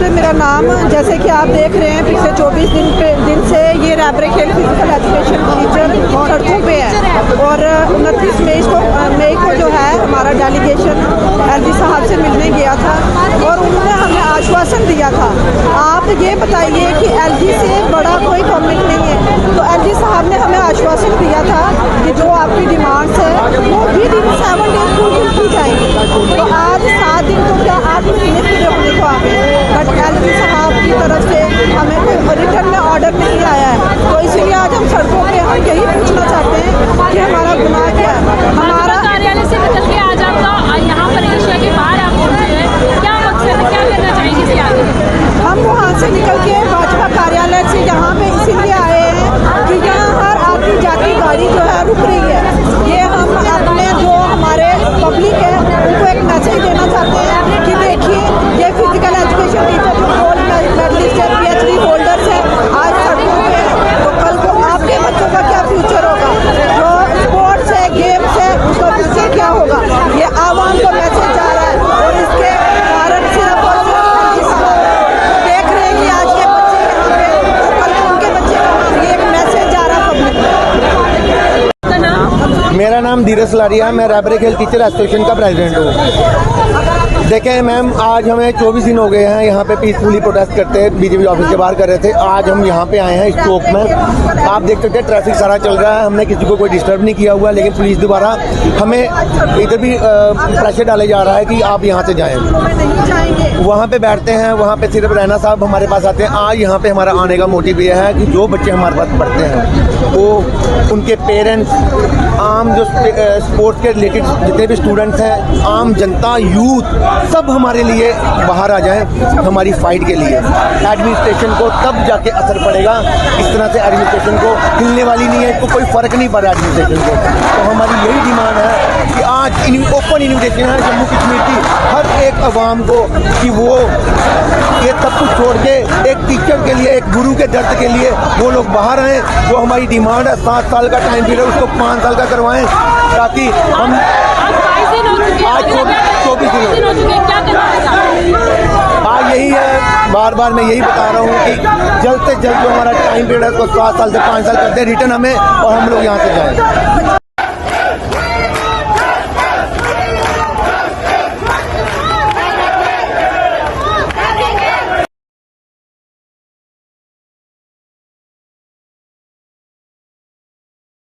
मेरा नाम, जैसे कि आप देख रहे हैं पिछले 24 दिन से ये रैबरे खेल फिजिकल एजुकेशन टीचर सड़कों पे है और 29 मई को जो है हमारा डेलीगेशन एलजी साहब से मिलने गया था और उन्होंने हमें आश्वासन दिया था। आप ये बताइए कि एलजी से बड़ा कोई गवर्नमेंट नहीं है, तो एलजी साहब ने हमें आश्वासन दिया था कि जो आपकी डिमांड्स है वो विद इन 7 डेज फुलफिल की जाएंगी। तो आज 7 दिन तो क्या 8 महीने पूरे होने को आ गए, बट एलजी साहब की तरफ से हमें कोई रिटर्न में ऑर्डर नहीं आया है। तो इसीलिए आज हम सड़कों पे हम यही पूछना चाहते हैं कि हमारा गुनाह क्या है। हमारा कार्यालय से निकल के आज आपका यहाँ पर एशिया के बाहर आप पहुँचे हैं, क्या मकसद है, क्या करना चाहेंगे इसके आगे? हम वहाँ से निकल के भाजपा कार्यालय से यहाँ पे इसीलिए आए हैं कि यहाँ हर आती जाती गाड़ी जो है रुक रही है। ये हम अपने जो हमारे पब्लिक है उनको एक मैसेज देना चाहते हैं कि देखिए ये फिजिकल एजुकेशन टीचर जो गोल्ड मेडलिस्ट है, PhD होल्डर्स है, आज सड़कों पे है, तो कल को आपके बच्चों का क्या फ्यूचर होगा? जो स्पोर्ट्स है, गेम्स है, उसका फ्यूचर क्या होगा? ये आवाम को मैसेज जा रहा है और इसके कारण सिर्फ और सिर्फ देख रहे हैं कि आज के बच्चे यहाँ पे तो कल को उनके बच्चे कहाँ, ये एक मैसेज जा रहा है पब्लिक। मेरा नाम धीरज लारिया, मैं रैबरे खेल टीचर एसोसिएशन का प्रेसिडेंट हूँ। देखें मैम, आज हमें 24 दिन हो गए हैं यहाँ पे पीसफुली प्रोटेस्ट करते हैं, बीजेपी ऑफिस के बाहर कर रहे थे। आज हम यहाँ पे आए हैं इस चौक में, आप देख सकते हैं ट्रैफिक सारा चल रहा है, हमने किसी को कोई डिस्टर्ब नहीं किया हुआ, लेकिन पुलिस द्वारा हमें इधर भी प्रेशर डाले जा रहा है कि आप यहाँ से जाएँ। वहाँ पे बैठते हैं, वहाँ पे सिर्फ रैना साहब हमारे पास आते हैं। आज यहाँ पे हमारा आने का मोटिव ये है कि जो बच्चे हमारे पास पढ़ते हैं वो उनके पेरेंट्स, आम जो स्पोर्ट्स के रिलेटेड जितने भी स्टूडेंट्स हैं, आम जनता, यूथ, सब हमारे लिए बाहर आ जाएं हमारी फाइट के लिए। एडमिनिस्ट्रेशन को तब जाके असर पड़ेगा, इस तरह से एडमिनिस्ट्रेशन को हिलने वाली नहीं है, इसको कोई फ़र्क नहीं पड़ रहा एडमिनिस्ट्रेशन को। तो हमारी यही डिमांड है कि आज ओपन इन्विटेशन है जम्मू कश्मीर की हर एक अवाम को कि वो ये सब कुछ छोड़ के एक टीचर के लिए, एक गुरु के दर्द के लिए वो लोग बाहर आएँ। जो हमारी डिमांड है 7 साल का टाइम पीरियड, उसको 5 साल का करवाएं, ताकि हम आज 24 दिन हो चुके, क्या करना है? आज यही है, बार बार मैं यही बता रहा हूँ कि जल्द से जल्द जो हमारा टाइम पीरियड है उसको 7 साल से 5 साल कर दे रिटर्न हमें, और हम लोग यहाँ से जाएँ।